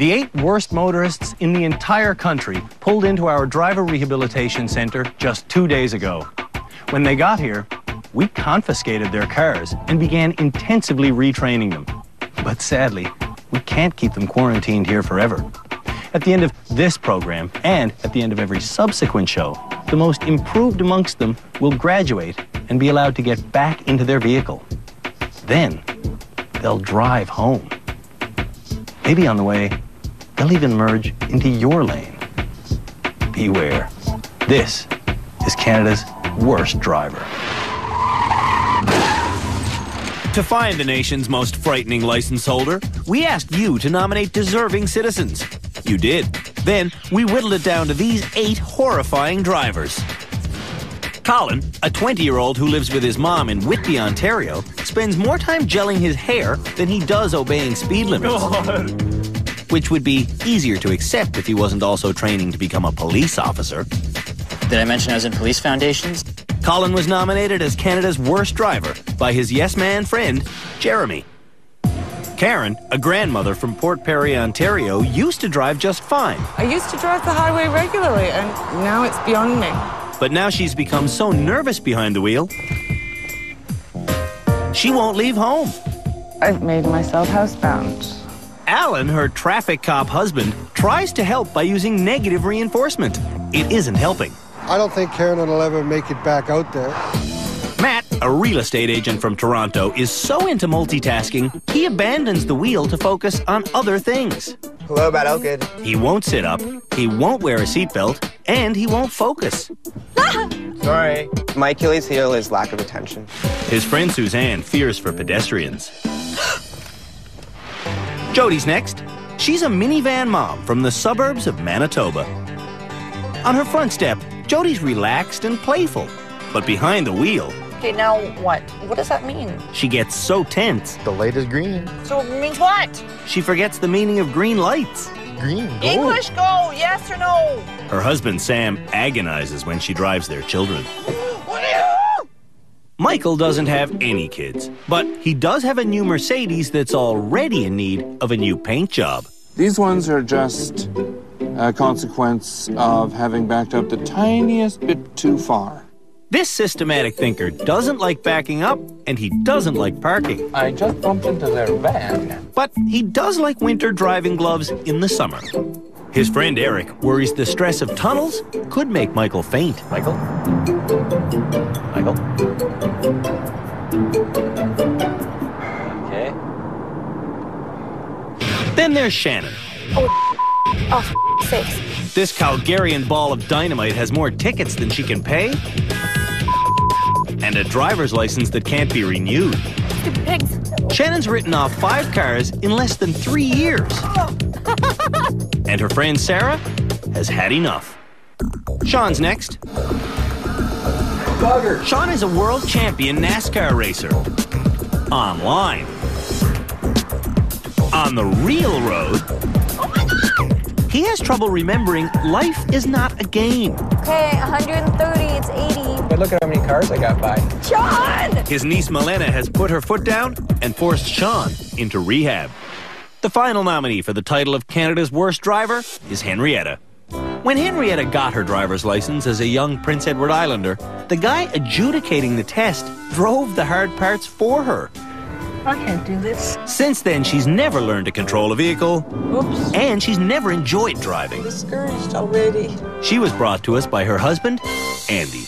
The 8 worst motorists in the entire country pulled into our driver rehabilitation center just 2 days ago. When they got here, we confiscated their cars and began intensively retraining them. But sadly, we can't keep them quarantined here forever. At the end of this program, and at the end of every subsequent show, the most improved amongst them will graduate and be allowed to get back into their vehicle. Then, they'll drive home. Maybe on the way, they'll even merge into your lane. Beware. This is Canada's worst driver. To find the nation's most frightening license holder, we asked you to nominate deserving citizens. You did. Then, we whittled it down to these 8 horrifying drivers. Colin, a 20-year-old who lives with his mom in Whitby, Ontario, spends more time gelling his hair than he does obeying speed limits. Which would be easier to accept if he wasn't also training to become a police officer. Did I mention I was in police foundations? Colin was nominated as Canada's worst driver by his yes-man friend, Jeremy. Karen, a grandmother from Port Perry, Ontario, used to drive just fine. I used to drive the highway regularly, and now it's beyond me. But now she's become so nervous behind the wheel, she won't leave home. I've made myself housebound. Alan, her traffic cop husband, tries to help by using negative reinforcement. It isn't helping. I don't think Karen will ever make it back out there. Matt, a real estate agent from Toronto, is so into multitasking, he abandons the wheel to focus on other things. Hello, Matt Elkid. He won't sit up, he won't wear a seatbelt, and he won't focus. Sorry. My Achilles heel is lack of attention. His friend Suzanne fears for pedestrians. Jody's next. She's a minivan mom from the suburbs of Manitoba. On her front step, Jody's relaxed and playful, but behind the wheel, okay, now what? What does that mean? she gets so tense, The light is green. So it means what? she forgets the meaning of green lights. Green. Go. English go, yes or no? Her husband Sam agonizes when she drives their children. What are you? Michael doesn't have any kids, but he does have a new Mercedes that's already in need of a new paint job. These ones are just a consequence of having backed up the tiniest bit too far. This systematic thinker doesn't like backing up, and he doesn't like parking. I just bumped into their van. But he does like winter driving gloves in the summer. His friend Eric worries the stress of tunnels could make Michael faint. Michael? Michael? Okay. Then there's Shannon. Oh, sakes. This Calgarian ball of dynamite has more tickets than she can pay, and a driver's license that can't be renewed. Stupid pigs. Shannon's written off 5 cars in less than 3 years. And her friend Sarah has had enough. Sean's next. Bugger. Sean is a world champion NASCAR racer. Online. On the real road, he has trouble remembering life is not a game. Okay, 130, it's 80. But look at how many cars I got by. John! His niece Milena has put her foot down and forced Sean into rehab. The final nominee for the title of Canada's worst driver is Henrietta. When Henrietta got her driver's license as a young Prince Edward Islander, the guy adjudicating the test drove the hard parts for her. I can't do this. Since then, she's never learned to control a vehicle, Oops. and she's never enjoyed driving. Discouraged already. She was brought to us by her husband, Andy.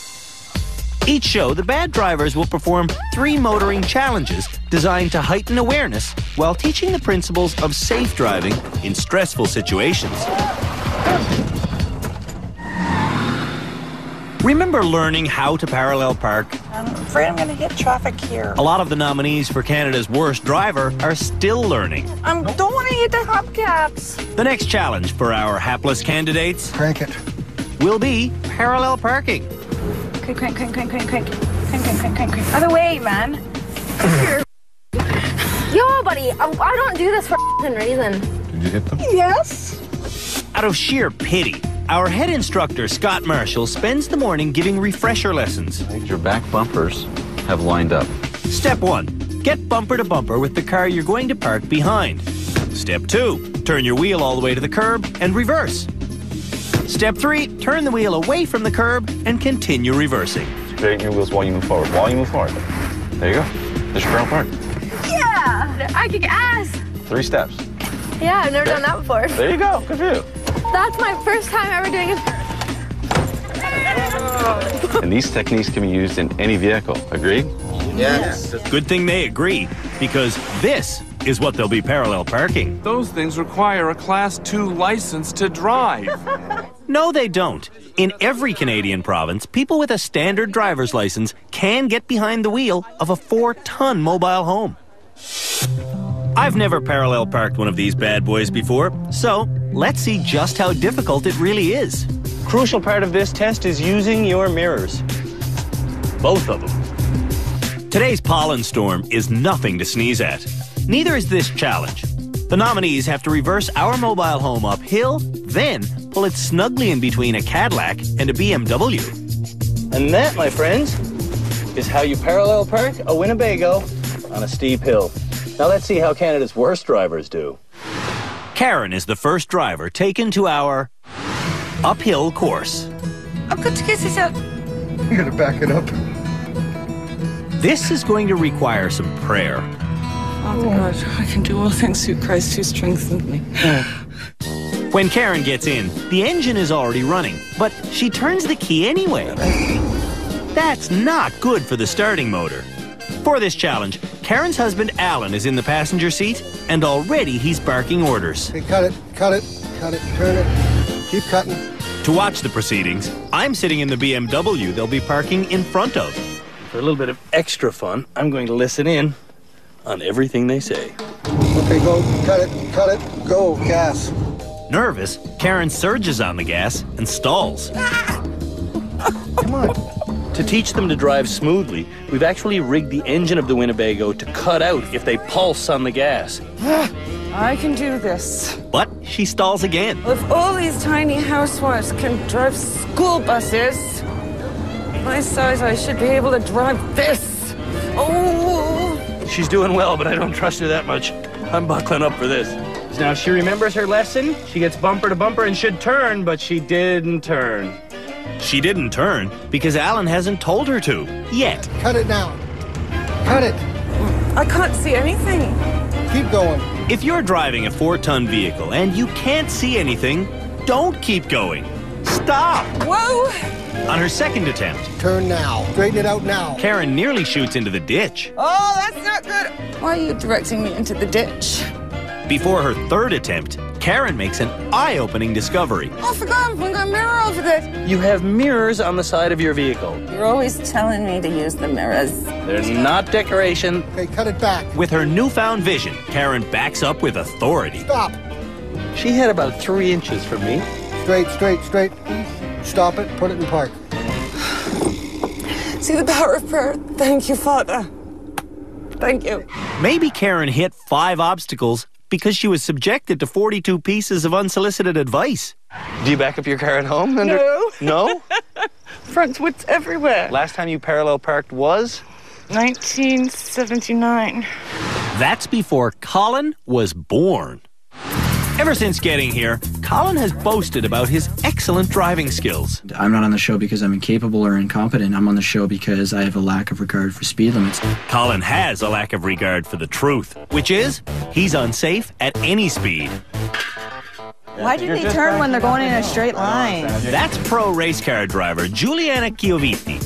Each show, the bad drivers will perform 3 motoring challenges designed to heighten awareness while teaching the principles of safe driving in stressful situations. Remember learning how to parallel park? I'm afraid I'm going to hit traffic here. A lot of the nominees for Canada's worst driver are still learning. I don't want to hit the hubcaps. The next challenge for our hapless candidates Crank it. will be parallel parking. Crank, crank, crank, crank, crank, crank. Crank, crank, crank, crank, crank. Out of the way, man. Yo, buddy, I don't do this for a reason. Did you hit them? Yes. Out of sheer pity, our head instructor, Scott Marshall, spends the morning giving refresher lessons. Your back bumpers have lined up. Step 1, get bumper to bumper with the car you're going to park behind. Step 2, turn your wheel all the way to the curb and reverse. Step 3, turn the wheel away from the curb and continue reversing. Straighten your wheels while you move forward. While you move forward. There you go. There's your parallel park. Yeah! I kick ass! 3 steps. Yeah, I've never done that before. There you go. Good for you. That's my first time ever doing it. And these techniques can be used in any vehicle. Agreed? Yes. Good thing they agree, because this is what they'll be parallel parking. Those things require a Class 2 license to drive. No, they don't. In every Canadian province, people with a standard driver's license can get behind the wheel of a 4-ton mobile home. I've never parallel parked one of these bad boys before, so let's see just how difficult it really is. Crucial part of this test is using your mirrors. Both of them. Today's pollen storm is nothing to sneeze at. Neither is this challenge. The nominees have to reverse our mobile home uphill, then pull it snugly in between a Cadillac and a BMW. And that, my friends, is how you parallel park a Winnebago on a steep hill. Now let's see how Canada's worst drivers do. Karen is the first driver taken to our uphill course. I've got to get this out. You gotta back it up. This is going to require some prayer. Father God, I can do all things through Christ who strengthens me. When Karen gets in, the engine is already running, but she turns the key anyway. That's not good for the starting motor. For this challenge, Karen's husband Alan is in the passenger seat, and already he's barking orders. Hey, cut it, turn it, keep cutting. To watch the proceedings, I'm sitting in the BMW they'll be parking in front of. For a little bit of extra fun, I'm going to listen in on everything they say. Okay, go, cut it, go, gas. Nervous, Karen surges on the gas and stalls. Come on. To teach them to drive smoothly, we've actually rigged the engine of the Winnebago to cut out if they pulse on the gas. I can do this. But she stalls again. If all these tiny housewives can drive school buses, my size, I should be able to drive this. Oh! She's doing well, but I don't trust her that much. I'm buckling up for this. Now, if she remembers her lesson, she gets bumper to bumper and should turn, but she didn't turn. She didn't turn because Alan hasn't told her to, yet. Cut it now. Cut it. I can't see anything. Keep going. If you're driving a 4-ton vehicle and you can't see anything, don't keep going. Stop! Whoa! On her second attempt, Turn now. Straighten it out now. Karen nearly shoots into the ditch. Oh, that's not good. Why are you directing me into the ditch? Before her third attempt, Karen makes an eye-opening discovery. Oh, I forgot I'm putting a mirror over there. You have mirrors on the side of your vehicle. You're always telling me to use the mirrors. They're not decoration. Okay, cut it back. With her newfound vision, Karen backs up with authority. Stop. She had about 3 inches from me. Straight. Stop it, put it in park. See the power of prayer. Thank you, Father. Thank you. Maybe Karen hit 5 obstacles because she was subjected to 42 pieces of unsolicited advice. Do you back up your car at home? No. No? Front woods everywhere. Last time you parallel parked was? 1979. That's before Colin was born. Ever since getting here, Colin has boasted about his excellent driving skills. I'm not on the show because I'm incapable or incompetent. I'm on the show because I have a lack of regard for speed limits. Colin has a lack of regard for the truth, which is he's unsafe at any speed. Why do they turn when they're going in a straight line? That's pro race car driver Giuliana Chioviti.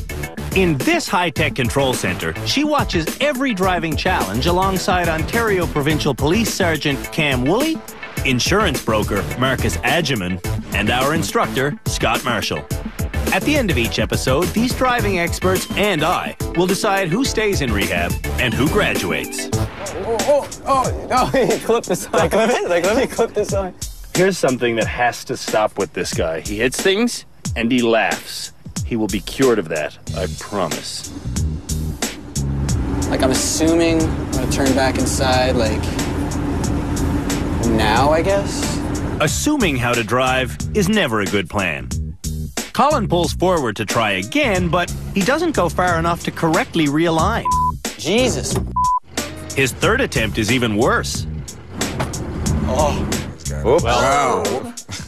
In this high-tech control center, she watches every driving challenge alongside Ontario Provincial Police Sergeant Cam Woolley, insurance broker Marcus Adjaman, and our instructor Scott Marshall. At the end of each episode, these driving experts and I will decide who stays in rehab and who graduates. Oh, he clipped the sign. He clipped the sign. Here's something that has to stop with this guy. He hits things and he laughs. He will be cured of that, I promise. Like, I'm assuming I'm gonna turn back inside, like, now, I guess? Assuming how to drive is never a good plan. Colin pulls forward to try again, but he doesn't go far enough to correctly realign. Jesus. His third attempt is even worse. Oh, Oops. Wow.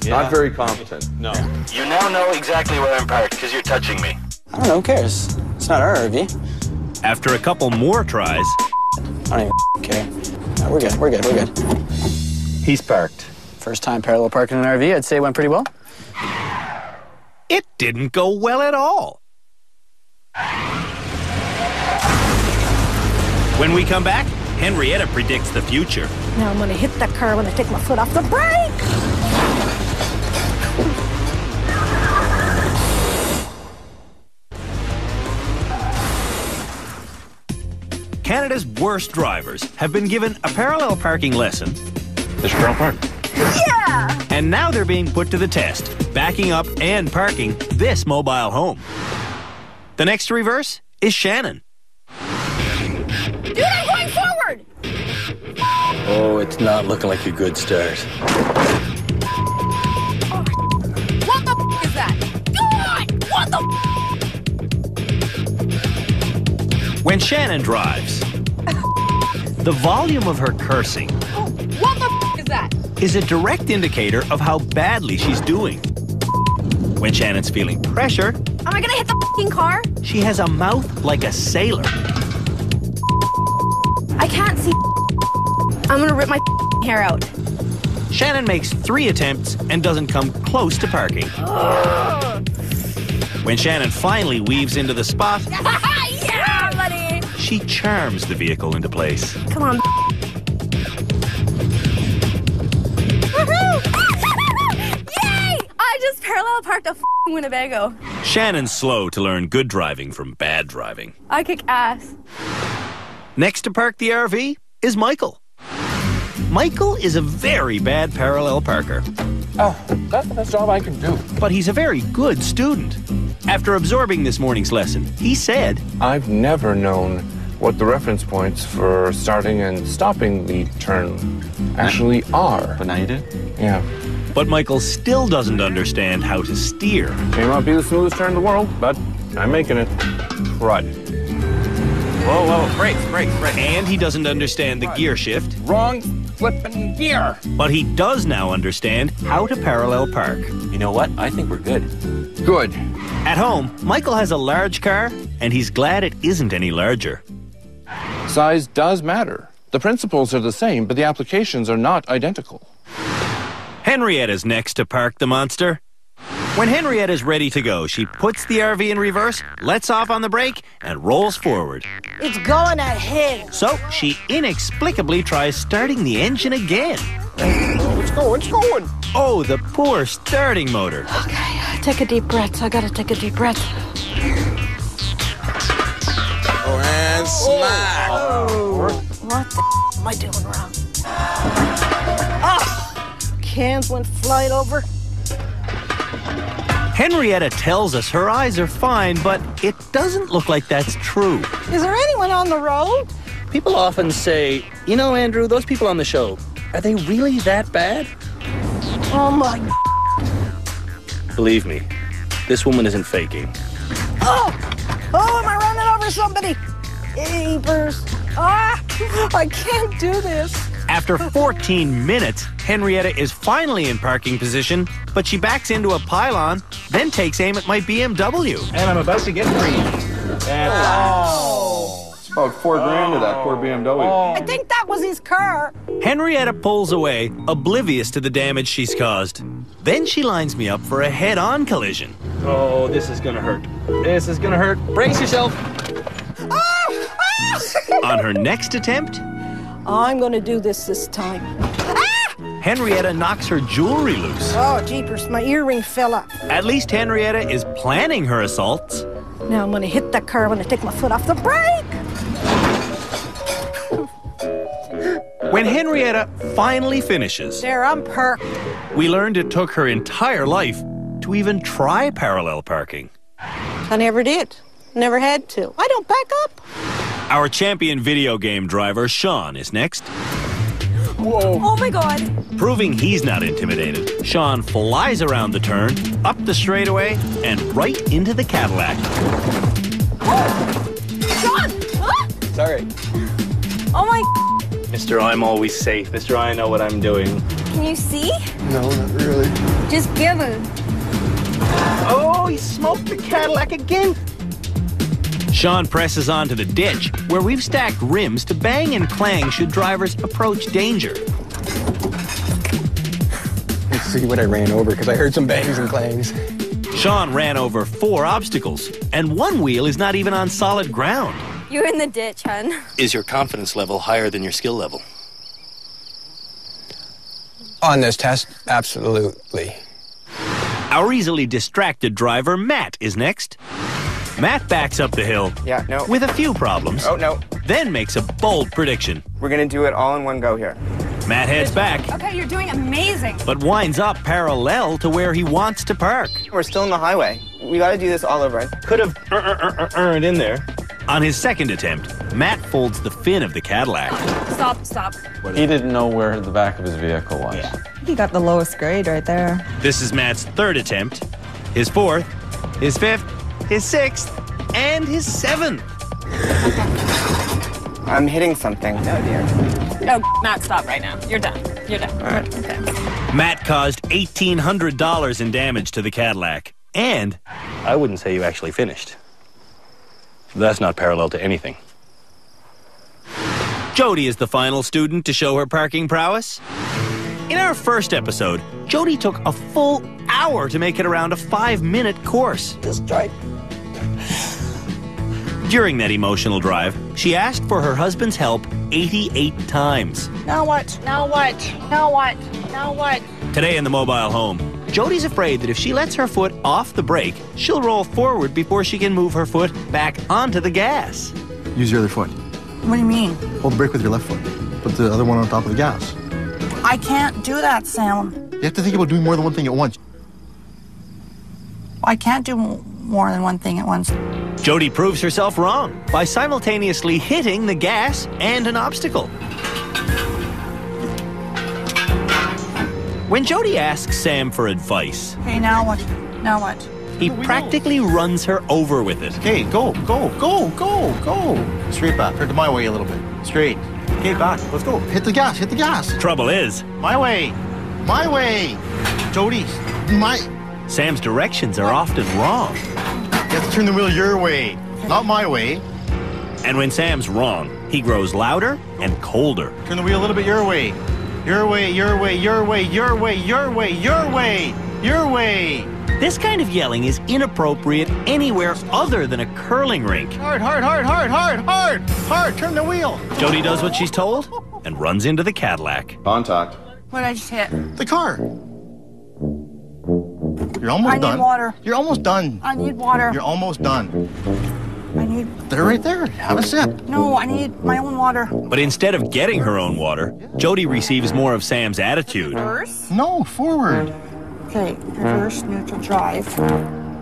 Not very competent. No. You now know exactly where I'm parked because you're touching me. I don't know, who cares? It's not our RV. After a couple more tries, I don't even care. No, we're good, we're good, we're good. He's parked. First time parallel parking in an RV, I'd say it went pretty well. it didn't go well at all. When we come back, Henrietta predicts the future. Now I'm gonna hit that car when I take my foot off the brake. Canada's worst drivers have been given a parallel parking lesson. There's your park. Yeah! And now they're being put to the test, backing up and parking this mobile home. The next to reverse is Shannon. Dude, I'm going forward! Oh, it's not looking like a good start. What the f is that? God! What the When Shannon drives, the volume of her cursing What the f is that? is a direct indicator of how badly she's doing. When Shannon's feeling pressure, Am I gonna hit the f***ing car? she has a mouth like a sailor. I can't see. I'm gonna rip my hair out. Shannon makes 3 attempts and doesn't come close to parking. When Shannon finally weaves into the spot, Yeah, buddy! she charms the vehicle into place. Come on. Woohoo! Yay! I just parallel parked a f***ing Winnebago. Shannon's slow to learn good driving from bad driving. I kick ass. Next to park the RV is Michael. Michael is a very bad parallel parker. Oh, that's the best job I can do. But he's a very good student. After absorbing this morning's lesson, he said, I've never known what the reference points for starting and stopping the turn actually are. But now you do? Yeah. But Michael still doesn't understand how to steer. May not be the smoothest turn in the world, but I'm making it. Right. Whoa, whoa, brakes. And he doesn't understand the gear shift. Wrong flipping gear. But he does now understand how to parallel park. You know what? I think we're good. Good. At home, Michael has a large car, and he's glad it isn't any larger. Size does matter. The principles are the same, but the applications are not identical. Henrietta's next to park the monster. When Henrietta's ready to go, she puts the RV in reverse, lets off on the brake, and rolls forward. It's going ahead. So she inexplicably tries starting the engine again. It's going. Oh, the poor starting motor. Okay, take a deep breath. I gotta take a deep breath. Oh, and smack. What the am I doing wrong? Ah! Cans went flying over. Henrietta tells us her eyes are fine, but it doesn't look like that's true. Is there anyone on the road? People often say, you know, Andrew, those people on the show, are they really that bad? Oh my. Believe me, this woman isn't faking. Oh! Oh, am I running over somebody? Apers. Ah! I can't do this. After 14 minutes, Henrietta is finally in parking position, but she backs into a pylon, then takes aim at my BMW. And I'm about to get green. And It's about $4,000 to that poor BMW. I think that was his car. Henrietta pulls away, oblivious to the damage she's caused. Then she lines me up for a head-on collision. Oh, this is gonna hurt. This is gonna hurt. Brace yourself. On her next attempt, I'm gonna do this time. Henrietta knocks her jewelry loose. Oh, jeepers, my earring fell off. At least Henrietta is planning her assaults. Now I'm gonna hit that car when I take my foot off the brake. When Henrietta finally finishes, There, I'm parked. we learned it took her entire life to even try parallel parking. I never did. Never had to. I don't back up. Our champion video game driver, Sean, is next. Oh my God. Proving he's not intimidated, Sean flies around the turn, up the straightaway, and right into the Cadillac. John! Huh? Sorry. Oh my. Mister, I'm always safe. Mister, I know what I'm doing. Can you see? No, not really. Just give him. Oh, he smoked the Cadillac again. Sean presses on to the ditch, where we've stacked rims to bang and clang should drivers approach danger. Let's see what I ran over, because I heard some bangs and clangs. Sean ran over 4 obstacles, and one wheel is not even on solid ground. You're in the ditch, hun. Is your confidence level higher than your skill level? On this test, absolutely. Our easily distracted driver, Matt, is next. Matt backs up the hill with a few problems. Oh, no. Then makes a bold prediction. We're going to do it all in one go here. Matt heads back, Okay, you're doing amazing. but winds up parallel to where he wants to park. We're still in the highway. We got to do this all over. Could have earned in there. On his second attempt, Matt folds the fin of the Cadillac. Stop. He didn't know where the back of his vehicle was. I think he got the lowest grade right there. This is Matt's third attempt, his fourth, his fifth, his sixth, and his 7th. I'm hitting something. Oh, dear. No, Matt, stop right now. You're done. All right. Okay. Matt caused $1,800 in damage to the Cadillac. And I wouldn't say you actually finished. That's not parallel to anything. Jody is the final student to show her parking prowess. In our first episode, Jody took a full hour to make it around a 5-minute course. Just try. During that emotional drive, she asked for her husband's help 88 times. Now what? Now what? Now what? Now what? Today in the mobile home, Jody's afraid that if she lets her foot off the brake, she'll roll forward before she can move her foot back onto the gas. Use your other foot. What do you mean? Hold the brake with your left foot. Put the other one on top of the gas. I can't do that, Sam. You have to think about doing more than one thing at once. I can't do more than one thing at once. Jody proves herself wrong by simultaneously hitting the gas and an obstacle. When Jody asks Sam for advice, Okay, now what? Now what? he practically runs her over with it. Okay, go. Straight back. Turn to my way a little bit. Straight. Okay, back. Let's go. Hit the gas. Trouble is, My way. Jody, Sam's directions are often wrong. You have to turn the wheel your way, not my way. And when Sam's wrong, he grows louder and colder. Turn the wheel a little bit your way. Your way. This kind of yelling is inappropriate anywhere other than a curling rink. Hard. Turn the wheel. Jody does what she's told and runs into the Cadillac. Contact. What did I just hit? The car. You're almost done. I need water. You're almost done. I need water. You're almost done. I need... They're right there. Have a sip. No, I need my own water. But instead of getting her own water, Jody receives more of Sam's attitude. Reverse? No, forward. Okay, reverse, neutral, drive.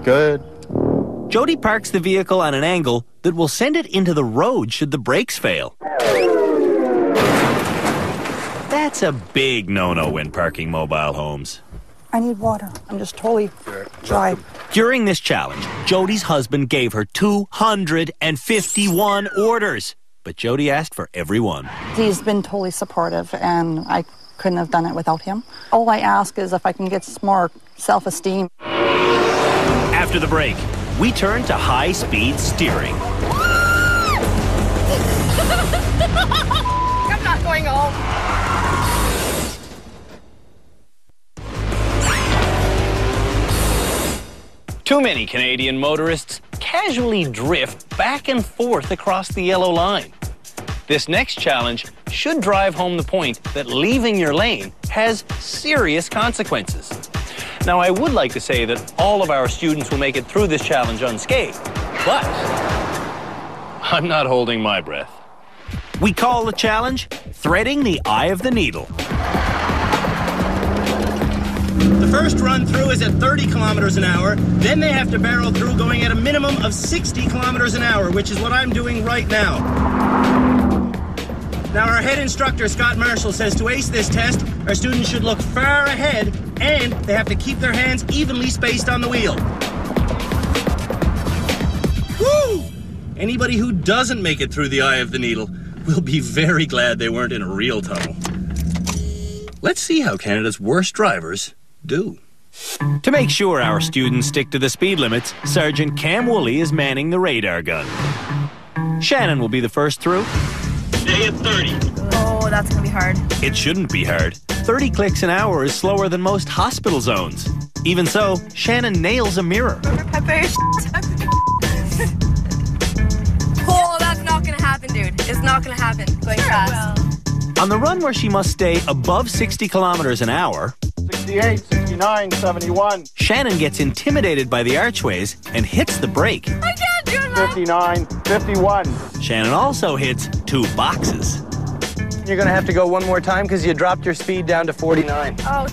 Good. Jody parks the vehicle on an angle that will send it into the road should the brakes fail. That's a big no-no when parking mobile homes. I need water. I'm just totally dry. During this challenge, Jody's husband gave her 251 orders. But Jody asked for every one. He's been totally supportive, and I couldn't have done it without him. All I ask is if I can get some more self-esteem. After the break, we turn to high-speed steering. I'm not going home. Too many Canadian motorists casually drift back and forth across the yellow line. This next challenge should drive home the point that leaving your lane has serious consequences. Now, I would like to say that all of our students will make it through this challenge unscathed, but I'm not holding my breath. We call the challenge Threading the Eye of the Needle. The first run through is at 30 kilometers an hour. Then they have to barrel through going at a minimum of 60 kilometers an hour, which is what I'm doing right now. Now, our head instructor, Scott Marshall, says to ace this test, our students should look far ahead and they have to keep their hands evenly spaced on the wheel. Woo! Anybody who doesn't make it through the eye of the needle will be very glad they weren't in a real tunnel. Let's see how Canada's worst drivers do. To make sure our students stick to the speed limits, Sergeant Cam Woolley is manning the radar gun. Shannon will be the first through. Stay at 30. Oh, that's gonna be hard. It shouldn't be hard. 30 clicks an hour is slower than most hospital zones. Even so, Shannon nails a mirror. Oh, that's not gonna happen, dude. It's not gonna happen. Going fast. On the run where she must stay above 60 kilometers an hour, 68, 69, 71. Shannon gets intimidated by the archways and hits the brake. I can't do that. 59, 51. Shannon also hits 2 boxes. You're gonna have to go one more time because you dropped your speed down to 49. Oh,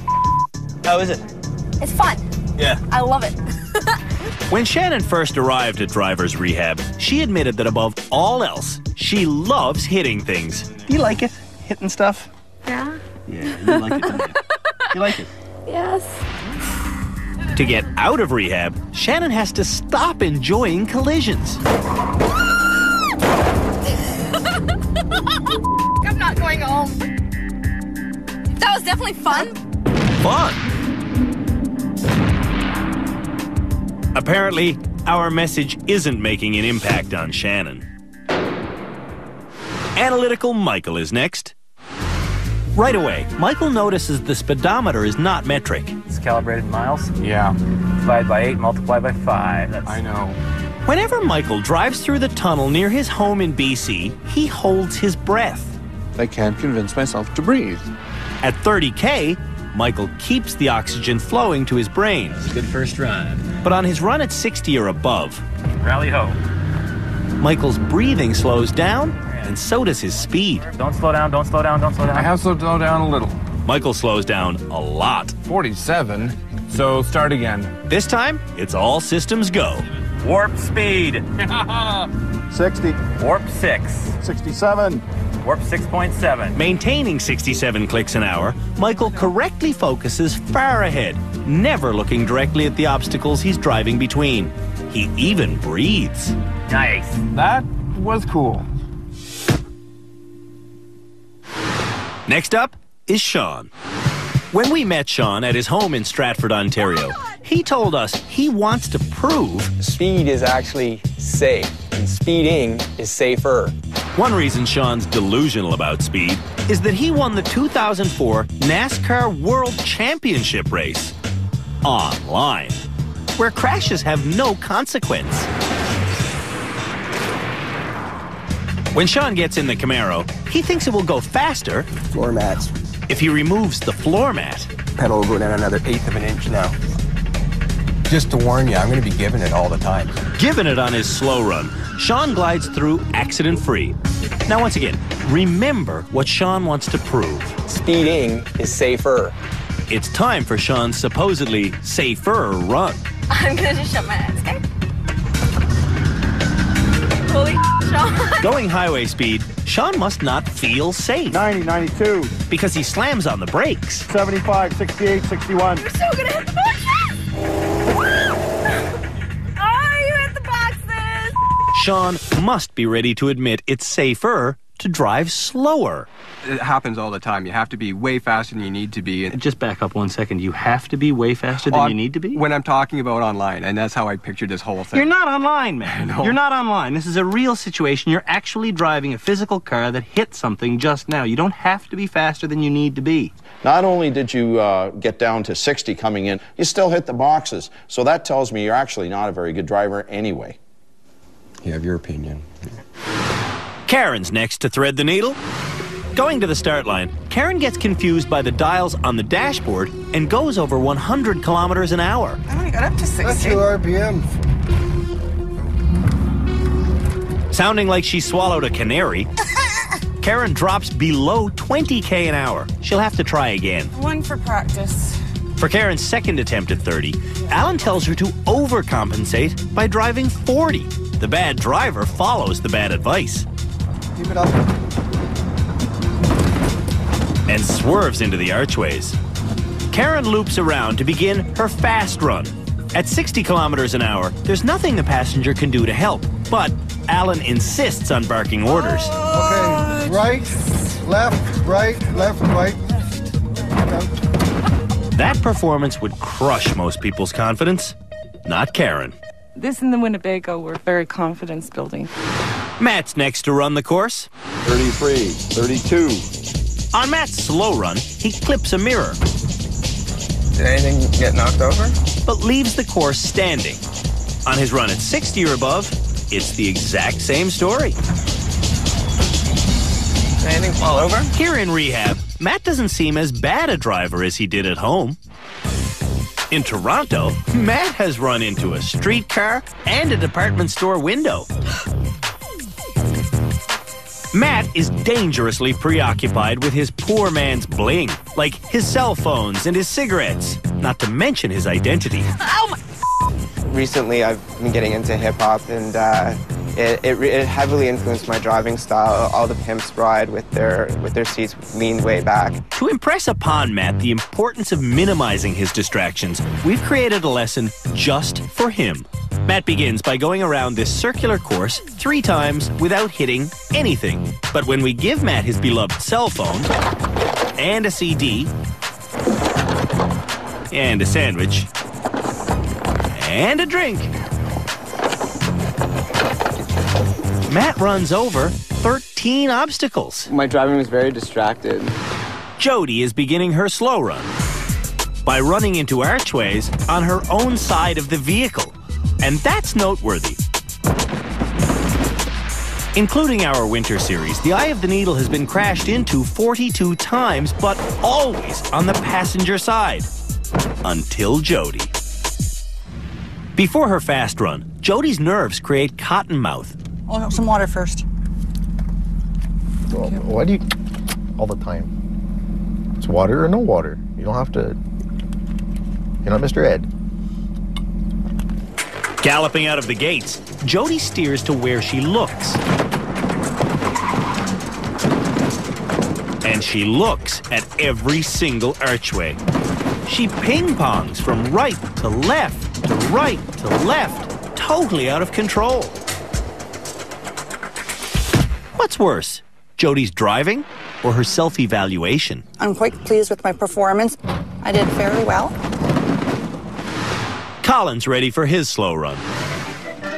How is it? it's fun. Yeah. I love it. When Shannon first arrived at driver's rehab, she admitted that above all else, she loves hitting things. Do you like it? Hitting stuff? Yeah? Yeah, you like it, don't you? You like it? Yes. To get out of rehab, Shannon has to stop enjoying collisions. I'm not going home. That was definitely fun. Fun! Apparently, our message isn't making an impact on Shannon. Analytical Michael is next. Right away, Michael notices the speedometer is not metric. It's calibrated in miles. Yeah. Divide by 8, multiply by 5. That's... I know. Whenever Michael drives through the tunnel near his home in BC, he holds his breath. I can't convince myself to breathe. At 30K, Michael keeps the oxygen flowing to his brain. Good first run. But on his run at 60 or above, Rally ho. Michael's breathing slows down, and so does his speed. Don't slow down, don't slow down, don't slow down. I have slowed down a little. Michael slows down a lot. 47. So start again. This time, it's all systems go. Warp speed. 60. Warp 6. 67. Warp 6.7. Maintaining 67 clicks an hour, Michael correctly focuses far ahead, never looking directly at the obstacles he's driving between. He even breathes. Nice. That was cool. Next up is Sean. When we met Sean at his home in Stratford, Ontario, he told us he wants to prove speed is actually safe, and speeding is safer. One reason Sean's delusional about speed is that he won the 2004 NASCAR World Championship race online, where crashes have no consequence. When Sean gets in the Camaro, he thinks it will go faster Floor mats. if he removes the floor mat. Pedal will go down another 1/8 of an inch now. Just to warn you, I'm going to be giving it all the time. Given it on his slow run, Sean glides through accident-free. Now, once again, remember what Sean wants to prove. Speeding is safer. It's time for Sean's supposedly safer run. I'm gonna just shut my eyes, okay? Holy Sean. Going highway speed, Sean must not feel safe. 90, 92. Because he slams on the brakes. 75, 68, 61. You're so gonna hit the boxes! Oh, you hit the boxes! Sean must be ready to admit it's safer to drive slower. It happens all the time. You have to be way faster than you need to be. Just back up 1 second. You have to be way faster than you need to be? When I'm talking about online, and that's how I pictured this whole thing. You're not online, man. No. You're not online. This is a real situation. You're actually driving a physical car that hit something just now. You don't have to be faster than you need to be. Not only did you get down to 60 coming in, you still hit the boxes. So that tells me you're actually not a very good driver anyway. You have your opinion. Karen's next to thread the needle. Going to the start line, Karen gets confused by the dials on the dashboard and goes over 100 kilometers an hour. I only got up to 60. That's your RPM. Sounding like she swallowed a canary, Karen drops below 20k an hour. She'll have to try again. One for practice. For Karen's second attempt at 30, Alan tells her to overcompensate by driving 40. The bad driver follows the bad advice. Keep it up. And swerves into the archways. Karen loops around to begin her fast run. At 60 kilometers an hour, there's nothing the passenger can do to help, but Alan insists on barking orders. Okay, right, left, right, left, right. That performance would crush most people's confidence. Not Karen. This and the Winnebago were very confidence building. Matt's next to run the course. 33, 32. On Matt's slow run, he clips a mirror. Did anything get knocked over? But leaves the course standing. On his run at 60 or above, it's the exact same story. Did anything fall over? Here in rehab, Matt doesn't seem as bad a driver as he did at home. In Toronto, Matt has run into a streetcar and a department store window. Matt is dangerously preoccupied with his poor man's bling, like his cell phones and his cigarettes, not to mention his identity. Oh my! Recently, I've been getting into hip-hop, and it heavily influenced my driving style. All the pimps ride with their seats leaned way back. To impress upon Matt the importance of minimizing his distractions, we've created a lesson just for him. Matt begins by going around this circular course 3 times without hitting anything. But when we give Matt his beloved cell phone, and a CD, and a sandwich, and a drink, Matt runs over 13 obstacles. My driving was very distracted. Jody is beginning her slow run by running into archways on her own side of the vehicle. And that's noteworthy. Including our winter series, the Eye of the Needle has been crashed into 42 times, but always on the passenger side. Until Jody. Before her fast run, Jody's nerves create cotton mouth. Oh, some water first. Well, why do you... all the time? It's water or no water. You don't have to... You're not Mr. Ed. Galloping out of the gates, Jody steers to where she looks. And she looks at every single archway. She ping-pongs from right to left, to right to left, totally out of control. What's worse, Jody's driving or her self-evaluation? I'm quite pleased with my performance. I did very well. Colin's ready for his slow run.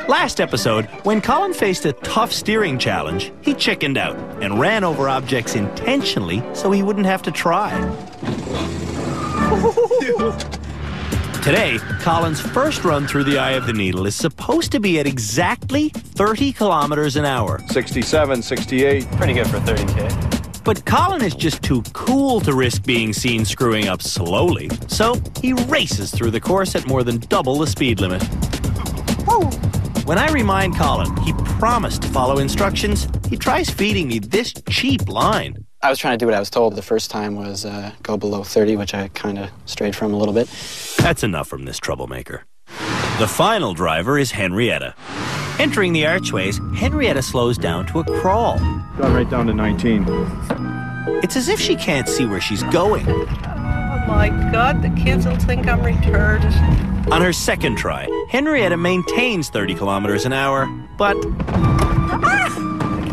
Last episode, when Colin faced a tough steering challenge, he chickened out and ran over objects intentionally so he wouldn't have to try. Today, Colin's first run through the Eye of the Needle is supposed to be at exactly 30 kilometers an hour. 67, 68. Pretty good for 30K. But Colin is just too cool to risk being seen screwing up slowly, so he races through the course at more than double the speed limit. Whoa. When I remind Colin he promised to follow instructions, he tries feeding me this cheap line. I was trying to do what I was told. The first time was go below 30, which I kind of strayed from a little bit. That's enough from this troublemaker. The final driver is Henrietta. Entering the archways, Henrietta slows down to a crawl. Got right down to 19. It's as if she can't see where she's going. Oh my God, the kids will think I'm retarded. On her second try, Henrietta maintains 30 kilometers an hour, but...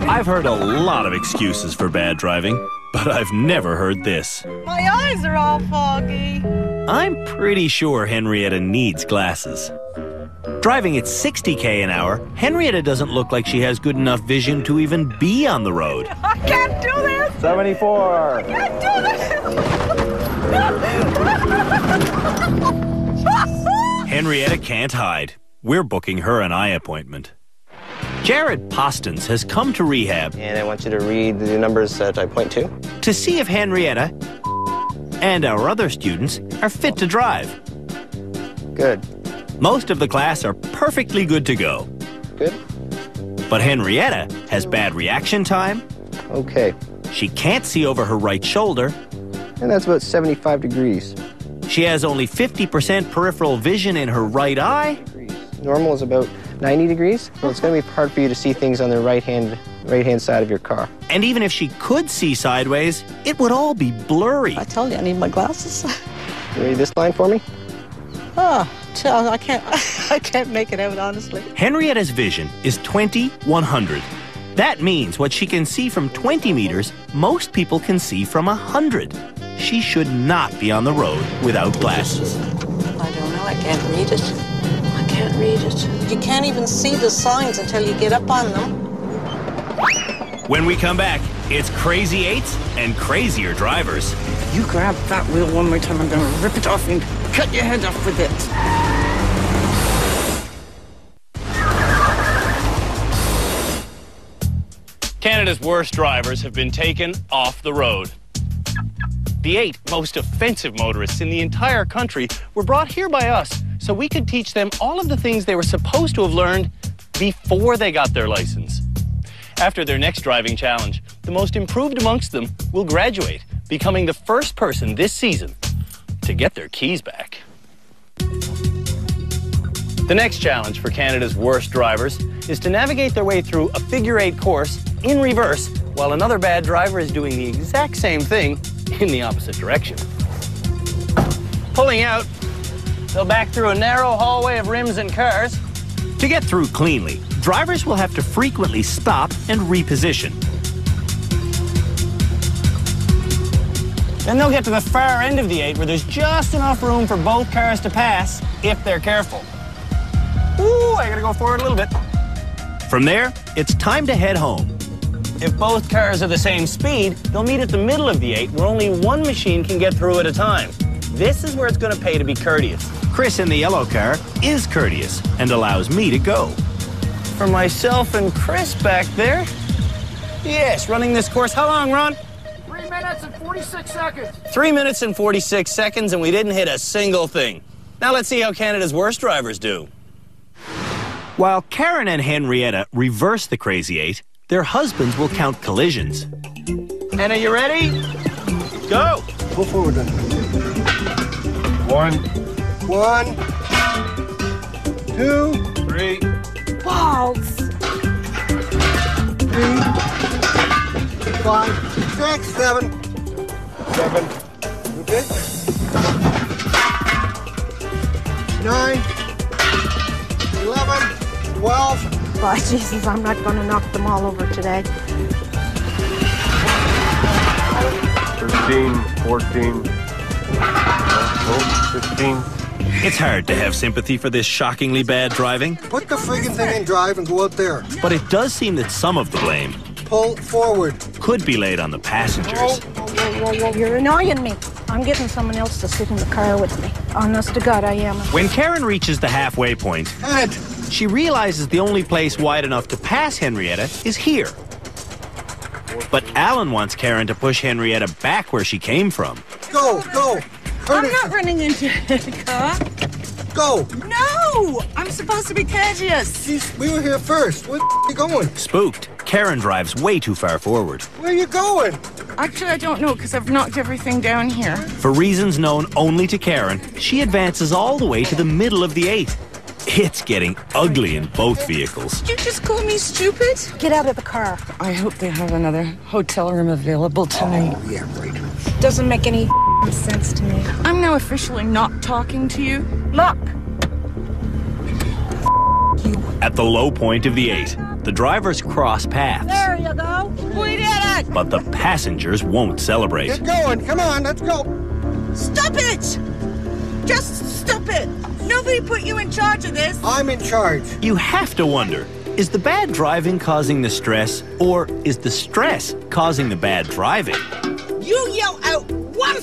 I've heard a lot of excuses for bad driving, but I've never heard this. My eyes are all foggy. I'm pretty sure Henrietta needs glasses. Driving at 60k an hour, Henrietta doesn't look like she has good enough vision to even be on the road. I can't do this. 74. I can't do this. Henrietta can't hide. We're booking her an eye appointment. Jared Postons has come to rehab. And I want you to read the numbers that I point to. To see if Henrietta and our other students are fit to drive. Good. Most of the class are perfectly good to go. Good. But Henrietta has bad reaction time. Okay. She can't see over her right shoulder. And that's about 75 degrees. She has only 50% peripheral vision in her right eye. Normal is about 90 degrees, so it's going to be hard for you to see things on the right-hand side of your car. And even if she could see sideways, it would all be blurry. I told you I need my glasses. You read this line for me? Oh, I can't make it out, honestly. Henrietta's vision is 20/100. That means what she can see from 20 meters, most people can see from 100. she should not be on the road without glasses. I don't know. I can't read it. I can't read it. You can't even see the signs until you get up on them. When we come back, it's Crazy Eights and crazier drivers. You grab that wheel one more time, I'm gonna rip it off and cut your head off with it. Canada's worst drivers have been taken off the road. The 8 most offensive motorists in the entire country were brought here by us so we could teach them all of the things they were supposed to have learned before they got their license. After their next driving challenge, the most improved amongst them will graduate, becoming the first person this season to get their keys back. The next challenge for Canada's worst drivers is to navigate their way through a figure-8 course in reverse while another bad driver is doing the exact same thing in the opposite direction. Pulling out, they'll back through a narrow hallway of rims and cars. To get through cleanly, drivers will have to frequently stop and reposition. Then they'll get to the far end of the 8 where there's just enough room for both cars to pass if they're careful. Ooh, I gotta go forward a little bit. From there, it's time to head home. If both cars are the same speed, they'll meet at the middle of the 8 where only one machine can get through at a time. This is where it's gonna pay to be courteous. Chris in the yellow car is courteous and allows me to go. For myself and Chris back there, yes, running this course. How long, Ron? 3 minutes and 46 seconds. 3 minutes and 46 seconds, and we didn't hit a single thing. Now let's see how Canada's worst drivers do. While Karen and Henrietta reverse the Crazy 8, their husbands will count collisions. And are you ready? Go! Go forward then. 1, 2, 3. Balls. 3, 5, 6, 7. 7. Okay. 9, 11, 12. By Jesus, I'm not going to knock them all over today. 13, 14, 15. It's hard to have sympathy for this shockingly bad driving. Put the friggin' thing in drive and go out there. But it does seem that some of the blame Pull forward. could be laid on the passengers. Whoa, you're annoying me. I'm getting someone else to sit in the car with me. Honest to God, I am. When Karen reaches the halfway point, she realizes the only place wide enough to pass Henrietta is here. But Alan wants Karen to push Henrietta back where she came from. Go. I'm not running into the car. Go. No! I'm supposed to be courteous. Jeez, we were here first. Where are you going? Spooked, Karen drives way too far forward. Where are you going? Actually, I don't know because I've knocked everything down here. For reasons known only to Karen, she advances all the way to the middle of the 8. It's getting ugly in both vehicles. Did you just call me stupid? Get out of the car. I hope they have another hotel room available tonight. Oh, yeah, right. Doesn't make any sense to me. I'm now officially not talking to you. Look. At the low point of the 8, the drivers cross paths. There you go. We did it! But the passengers won't celebrate. Get going. Come on, let's go. Stop it! Just stop it! Nobody put you in charge of this. I'm in charge. You have to wonder, is the bad driving causing the stress, or is the stress causing the bad driving? You yell out one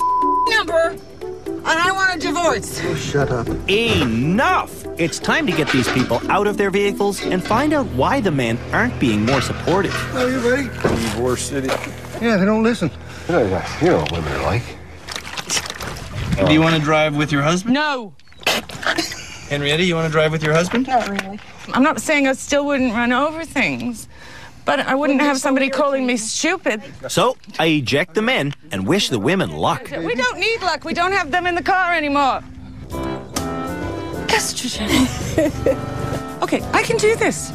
number, and I want a divorce. Oh, shut up. Enough! It's time to get these people out of their vehicles and find out why the men aren't being more supportive. Are you ready? Divorce City. Yeah, they don't listen. You know what women are like. Do you want to drive with your husband? No. Henrietta, you want to drive with your husband? Not really. I'm not saying I still wouldn't run over things, but I wouldn't have somebody calling me stupid. So, I eject the men and wish the women luck. We don't need luck. We don't have them in the car anymore. Estrogen. Okay, I can do this.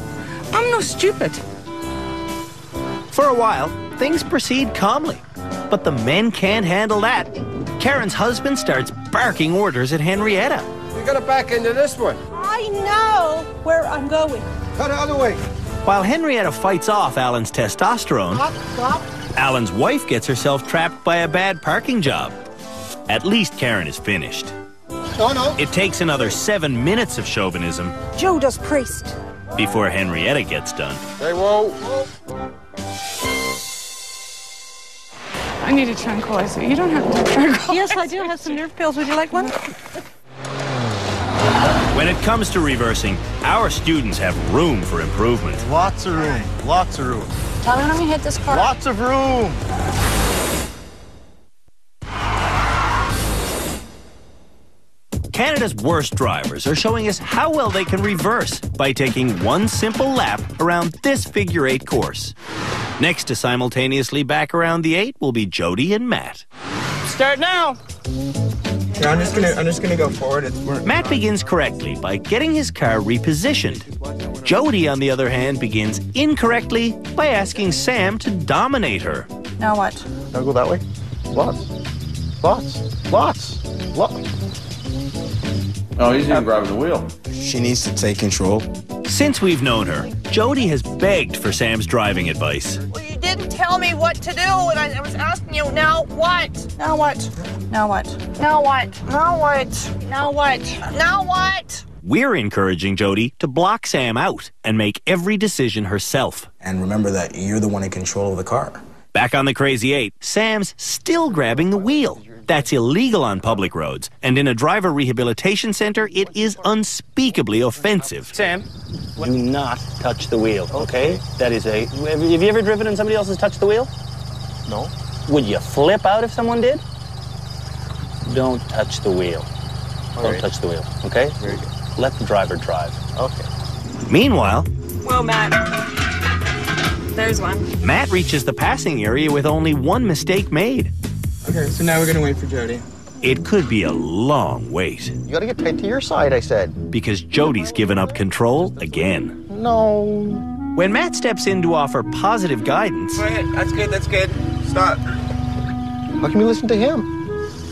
I'm no stupid. For a while, things proceed calmly, but the men can't handle that. Karen's husband starts barking orders at Henrietta. We gotta back into this one. I know where I'm going. Cut the other way. While Henrietta fights off Alan's testosterone, Stop. Alan's wife gets herself trapped by a bad parking job. At least Karen is finished. No. It takes another 7 minutes of chauvinism Judas Priest. before Henrietta gets done. Hey, whoa. I need a tranquilizer. You don't have to tranquilize. Yes, I do have some nerve pills. Would you like one? When it comes to reversing, our students have room for improvement. Lots of room. Lots of room. Tell me when you hit this car. Lots of room. Canada's worst drivers are showing us how well they can reverse by taking one simple lap around this figure-8 course. Next to simultaneously back around the 8 will be Jody and Matt. Start now. Yeah, I'm just gonna go forward. Matt begins correctly by getting his car repositioned. Jody, on the other hand, begins incorrectly by asking Sam to dominate her. Now what? I'll go that way. Lots. Oh, he's even grabbing the wheel. She needs to take control. Since we've known her, Jody has begged for Sam's driving advice. Well, you didn't tell me what to do, and I was asking you, now what? Now what? Now what? Now what? Now what? Now what? Now what? We're encouraging Jody to block Sam out and make every decision herself. And remember that you're the one in control of the car. Back on the Crazy 8, Sam's still grabbing the wheel. That's illegal on public roads, and in a driver rehabilitation center, it is unspeakably offensive. Sam, do not touch the wheel, okay? That is a... Have you ever driven and somebody else has touched the wheel? No. Would you flip out if someone did? Don't touch the wheel. Don't touch the wheel, okay? Very good. Let the driver drive. Okay. Meanwhile, Well, Matt, there's one. Matt reaches the passing area with only one mistake made. Okay, so now we're gonna wait for Jody. It could be a long wait. You gotta get tight to your side, I said. Because Jody's given up control again. No. When Matt steps in to offer positive guidance... Go ahead, that's good. Stop. How can you listen to him?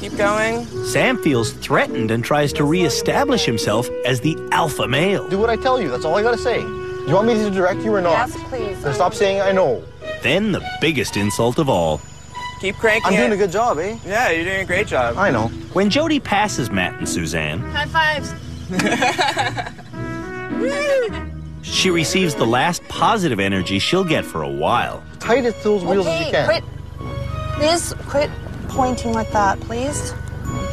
Keep going. Sam feels threatened and tries to reestablish himself as the alpha male. Do what I tell you, that's all I gotta say. Do you want me to direct you or not? Yes, please. Then stop saying I know. Then the biggest insult of all. Keep cranking I'm doing a good job, eh? Yeah, you're doing a great job. I know. When Jody passes Matt and Suzanne... High fives. she receives the last positive energy she'll get for a while. Tight as those wheels as you can. Quit pointing like that, please.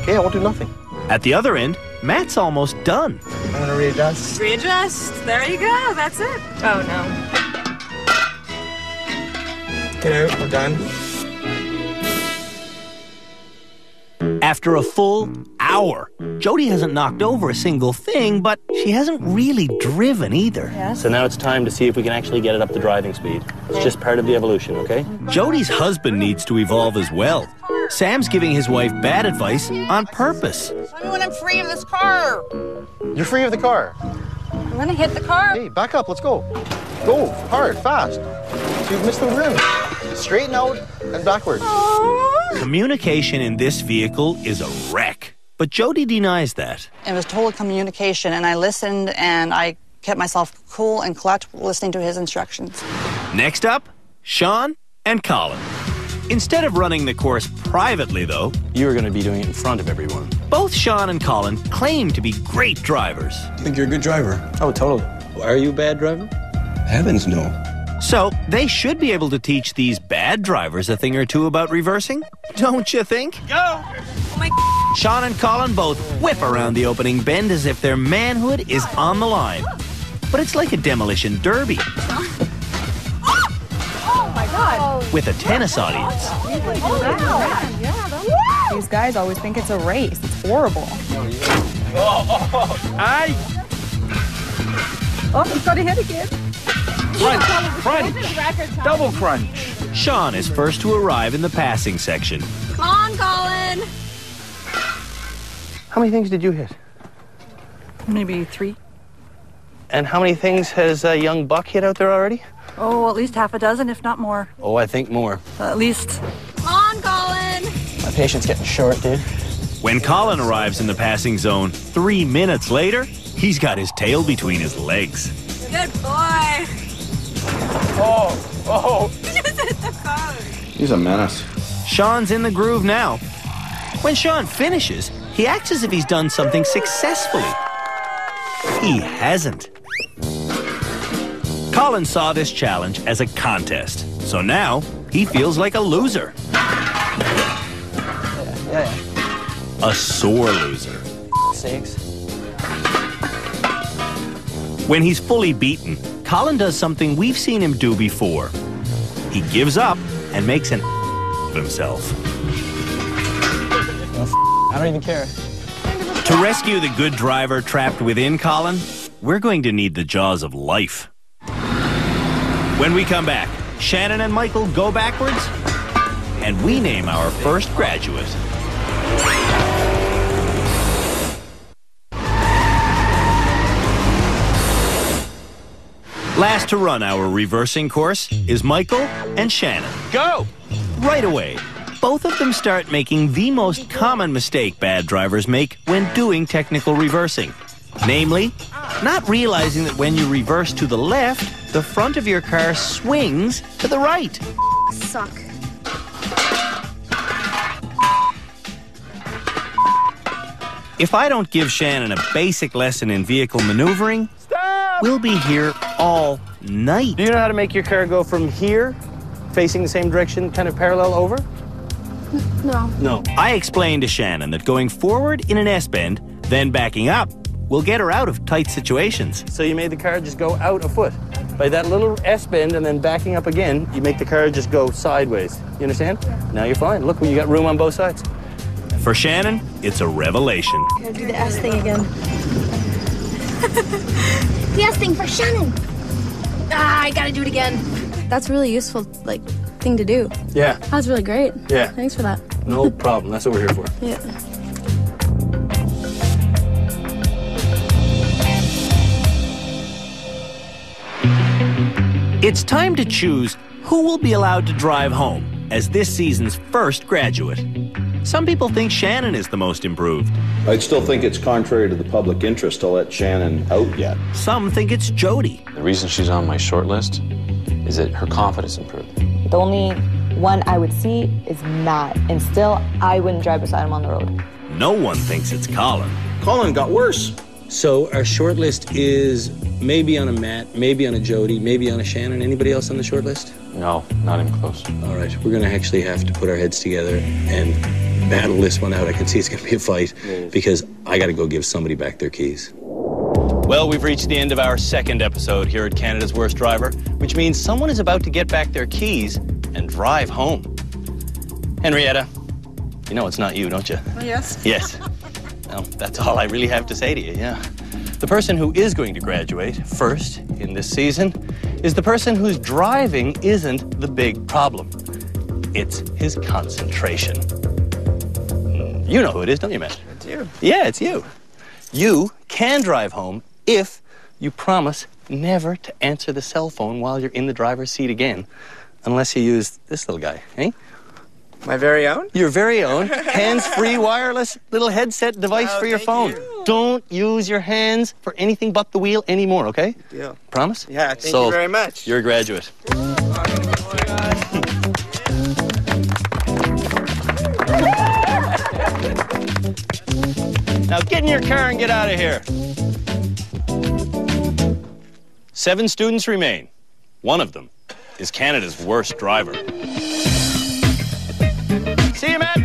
Okay, I won't do nothing. At the other end, Matt's almost done. I'm gonna readjust. Readjust. There you go. That's it. Oh, no. Get out, we're done. After a full hour, Jody hasn't knocked over a single thing, but she hasn't really driven either. Yes. So now it's time to see if we can actually get it up to driving speed. It's just part of the evolution, okay? Jody's husband needs to evolve as well. Sam's giving his wife bad advice on purpose. Tell me when I'm free of this car. You're free of the car. I'm gonna hit the car. Hey, back up, let's go. Go, hard, fast. You've missed the rim. Straighten out and backwards. Communication in this vehicle is a wreck, but Jody denies that. It was total communication, and I listened, and I kept myself cool and collected listening to his instructions. Next up, Sean and Colin. Instead of running the course privately, though, you are going to be doing it in front of everyone. Both Sean and Colin claim to be great drivers. I think you're a good driver. Oh, totally. Are you a bad driver? Heavens, no. So, they should be able to teach these bad drivers a thing or two about reversing, don't you think? Go! Oh my... Sean and Colin both whip around the opening bend as if their manhood is on the line. But it's like a demolition derby. Oh my God! With a tennis audience. These guys always think it's a race. It's horrible. Aye! Oh, he's got a hit again. Crunch! Double crunch! Sean is first to arrive in the passing section. Come on, Colin! How many things did you hit? Maybe 3. And how many things has young Buck hit out there already? Oh, at least half a dozen, if not more. Oh, I think more. At least. Come on, Colin! My patience getting short, dude. When Colin arrives in the passing zone 3 minutes later, he's got his tail between his legs. Good boy! Oh! Just hit the car! He's a menace. Sean's in the groove now. When Sean finishes, he acts as if he's done something successfully. He hasn't. Colin saw this challenge as a contest, so now he feels like a loser. Yeah. A sore loser. Sakes. When he's fully beaten, Colin does something we've seen him do before. He gives up and makes an of himself. I don't even care. To rescue the good driver trapped within Colin, we're going to need the jaws of life. When we come back, Shannon and Michael go backwards, and we name our first graduate. Last to run our reversing course is Michael and Shannon. Go! Right away, both of them start making the most common mistake bad drivers make when doing technical reversing. Namely, not realizing that when you reverse to the left, the front of your car swings to the right. Suck. If I don't give Shannon a basic lesson in vehicle maneuvering, we'll be here all night. Do you know how to make your car go from here, facing the same direction, kind of parallel over? No. No. I explained to Shannon that going forward in an S-bend, then backing up, will get her out of tight situations. So you made the car just go out a foot. By that little S-bend and then backing up again, you make the car just go sideways. You understand? Yeah. Now you're fine. Look, you got room on both sides. For Shannon, it's a revelation. Gotta do the S thing again. The S thing for Shannon. I gotta do it again. That's really useful, thing to do. Yeah. That was really great. Yeah. Thanks for that. No problem. That's what we're here for. Yeah. It's time to choose who will be allowed to drive home as this season's first graduate. Some people think Shannon is the most improved. I'd still think it's contrary to the public interest to let Shannon out yet. Some think it's Jody. The reason she's on my short list is that her confidence improved. The only one I would see is Matt, and still I wouldn't drive beside him on the road. No one thinks it's Colin. Colin got worse. So our short list is maybe on a Matt, maybe on a Jody, maybe on a Shannon. Anybody else on the short list? No, not even close. All right, we're going to actually have to put our heads together and battle this one out. I can see it's going to be a fight because I got to go give somebody back their keys. Well, we've reached the end of our second episode here at Canada's Worst Driver, which means someone is about to get back their keys and drive home. Henrietta, you know it's not you, don't you? Yes. Yes. Well, that's all I really have to say to you, yeah. The person who is going to graduate first in this season is the person whose driving isn't the big problem. It's his concentration. You know who it is, don't you, Matt? It's you. Yeah, it's you. You can drive home if you promise never to answer the cell phone while you're in the driver's seat again, unless you use this little guy, eh? My very own? Your very own hands-free wireless little headset device for your phone. Don't use your hands for anything but the wheel anymore, okay? Good deal. Promise? Yeah, thank you very much. You're a graduate. Now get in your car and get out of here. 7 students remain. One of them is Canada's worst driver. See you, Matt.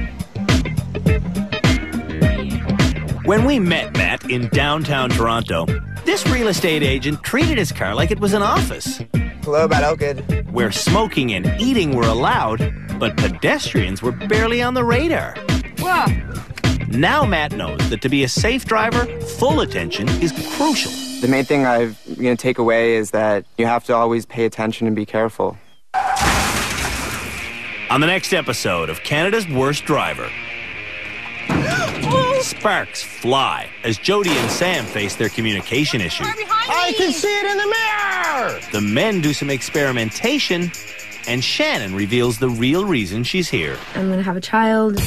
When we met Matt in downtown Toronto, this real estate agent treated his car like it was an office. Hello, Matt Elkid. Where smoking and eating were allowed, but pedestrians were barely on the radar. Wow. Now Matt knows that to be a safe driver, full attention is crucial. The main thing I'm going to take away is that you have to always pay attention and be careful. On the next episode of Canada's Worst Driver, sparks fly as Jody and Sam face their communication issue. I can see it in the mirror! The men do some experimentation, and Shannon reveals the real reason she's here. I'm gonna have a child.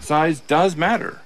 size does matter.